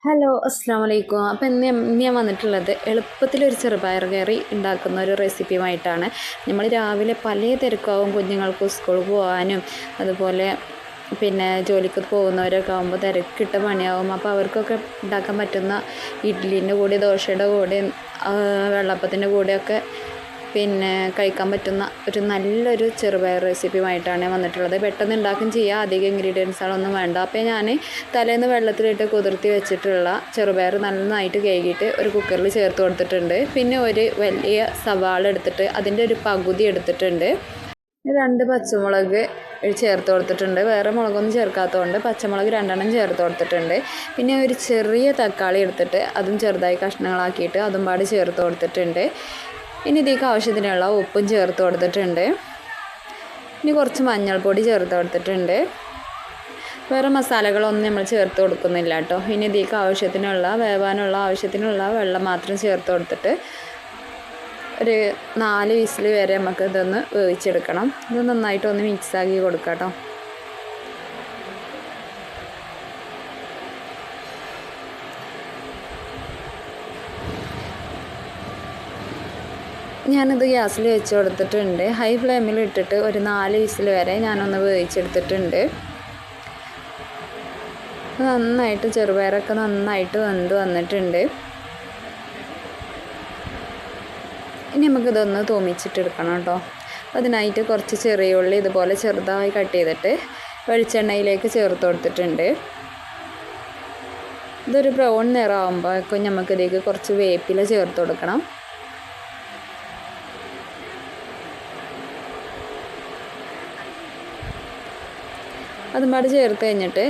Hello അസ്സാം വലൈക്കും. അപ്പോൾ ഇന്ന് ഞാൻ വന്നിട്ടുള്ളത് എളുപ്പത്തിലൊരു ചെറുപയർ കറി ഉണ്ടാക്കുന്ന ഒരു റെസിപ്പിയുമായിട്ടാണ്. നമ്മൾ രാവിലെ പല തിരക്കാവും, കുഞ്ഞുങ്ങൾക്ക് സ്കൂളിൽ പോകാനും അതുപോലെ ജോലിക്ക് പോകുന്നവരൊക്കെ ആകുമ്പോൾ തിരക്കിട്ട പണിയാവും. അപ്പോൾ അവർക്കൊക്കെ ഉണ്ടാക്കാൻ പറ്റുന്ന ഇഡ്ഡലീൻ്റെ കൂടെ, ദോശയുടെ കൂടെ, വെള്ളപ്പത്തിൻ്റെ കൂടെയൊക്കെ കഴിക്കാൻ പറ്റുന്ന ഒരു നല്ലൊരു ചെറുപയർ റെസിപ്പിയുമായിട്ടാണ് ഞാൻ വന്നിട്ടുള്ളത്. പെട്ടെന്ന് ഉണ്ടാക്കുകയും ചെയ്യുക, അധികം ഇൻഗ്രീഡിയൻസുകളൊന്നും വേണ്ട. അപ്പോൾ ഞാൻ തലേന്ന് വെള്ളത്തിലിട്ട് കുതിർത്തി വെച്ചിട്ടുള്ള ചെറുപയർ നന്നായിട്ട് കഴുകിയിട്ട് ഒരു കുക്കറിൽ ചേർത്ത് കൊടുത്തിട്ടുണ്ട്. പിന്നെ ഒരു വലിയ സവാള എടുത്തിട്ട് അതിൻ്റെ ഒരു പകുതി എടുത്തിട്ടുണ്ട്. 2 പച്ചമുളക് ചേർത്ത് കൊടുത്തിട്ടുണ്ട്. വേറെ മുളകൊന്നും ചേർക്കാത്തതുകൊണ്ട് പച്ചമുളക് 2 ചേർത്ത് കൊടുത്തിട്ടുണ്ട്. പിന്നെ ഒരു ചെറിയ തക്കാളി എടുത്തിട്ട് അതും ചെറുതായി കഷ്ണങ്ങളാക്കിയിട്ട് അതും പാടി ചേർത്ത് കൊടുത്തിട്ടുണ്ട്. ഇനി ഇതിലേക്ക് ആവശ്യത്തിനുള്ള ഉപ്പും ചേർത്ത് കൊടുത്തിട്ടുണ്ട്. ഇനി കുറച്ച് മഞ്ഞൾപ്പൊടി ചേർത്ത് കൊടുത്തിട്ടുണ്ട്. വേറെ മസാലകളൊന്നും നമ്മൾ ചേർത്ത് കൊടുക്കുന്നില്ല കേട്ടോ. ഇനി ഇതിലേക്ക് വേവാനുള്ള ആവശ്യത്തിനുള്ള വെള്ളം മാത്രം ചേർത്ത് കൊടുത്തിട്ട് ഒരു 4 വിസിൽ വരെ നമുക്ക് ഇതൊന്ന് വേവിച്ചെടുക്കണം. ഇത് നന്നായിട്ടൊന്ന് മിക്സാക്കി കൊടുക്കാം കേട്ടോ. ഞാനിത് ഗ്യാസിൽ വെച്ച് കൊടുത്തിട്ടുണ്ട്. ഹൈ ഫ്ലെയിമിൽ ഇട്ടിട്ട് ഒരു 4 വിസിൽ വരെ ഞാനൊന്ന് വേവിച്ചെടുത്തിട്ടുണ്ട്. നന്നായിട്ട് ചെറുപയറൊക്കെ നന്നായിട്ട് വെന്ത് വന്നിട്ടുണ്ട്. ഇനി നമുക്കിതൊന്ന് തൂമിച്ചിട്ടെടുക്കണം കേട്ടോ. അതിനായിട്ട് കുറച്ച് ചെറിയ ഉള്ളി ഇതുപോലെ ചെറുതായി കട്ട് ചെയ്തിട്ട് വെളിച്ചെണ്ണയിലേക്ക് ചേർത്ത് കൊടുത്തിട്ടുണ്ട്. ഇതൊരു ബ്രൗൺ നിറമാകുമ്പോഴേക്കും നമുക്കിതിലേക്ക് കുറച്ച് വേപ്പില ചേർത്ത് കൊടുക്കണം. അതുമാട് ചേർത്ത് കഴിഞ്ഞിട്ട്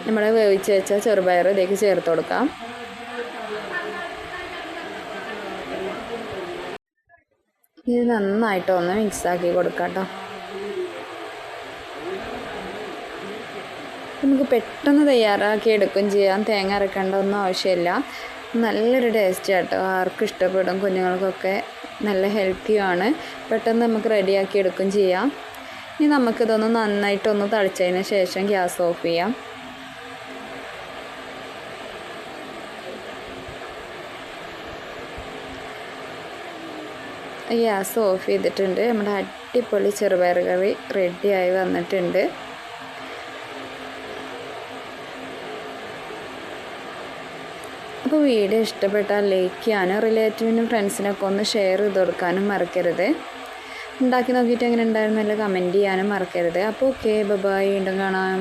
നമ്മൾ വേവിച്ച് വെച്ച ചെറുപയർ ഇതിലേക്ക് ചേർത്ത് കൊടുക്കാം. ഇത് നന്നായിട്ടൊന്ന് മിക്സാക്കി കൊടുക്കാം കേട്ടോ. നമുക്ക് പെട്ടെന്ന് തയ്യാറാക്കി എടുക്കുകയും ചെയ്യാം. തേങ്ങ അരക്കേണ്ട ഒന്നും ആവശ്യമില്ല. നല്ലൊരു ടേസ്റ്റ് കേട്ടോ. ആർക്കും ഇഷ്ടപ്പെടും. കുഞ്ഞുങ്ങൾക്കൊക്കെ നല്ല ഹെൽത്തിയാണ്. പെട്ടെന്ന് നമുക്ക് റെഡിയാക്കി എടുക്കുകയും ചെയ്യാം. ഇനി നമുക്കിതൊന്ന് നന്നായിട്ടൊന്ന് തളിച്ചതിന് ശേഷം ഗ്യാസ് ഓഫ് ചെയ്യാം. ഗ്യാസ് ഓഫ് ചെയ്തിട്ടുണ്ട്. നമ്മുടെ അടിപൊളി ചെറുപയർ കറി റെഡിയായി വന്നിട്ടുണ്ട്. അപ്പോൾ വീഡിയോ ഇഷ്ടപ്പെട്ടാൽ ലൈക്ക് ചെയ്യാനും റിലേറ്റീവിനും ഫ്രണ്ട്സിനൊക്കെ ഒന്ന് ഷെയർ ചെയ്ത് കൊടുക്കാനും മറക്കരുത്. ഉണ്ടാക്കി നോക്കിയിട്ട് എങ്ങനെ ഉണ്ടായിരുന്നല്ലോ കമൻറ്റ് ചെയ്യാനും മറക്കരുത്. അപ്പോൾ ഓക്കെ, ബൈ, വീണ്ടും കാണാം.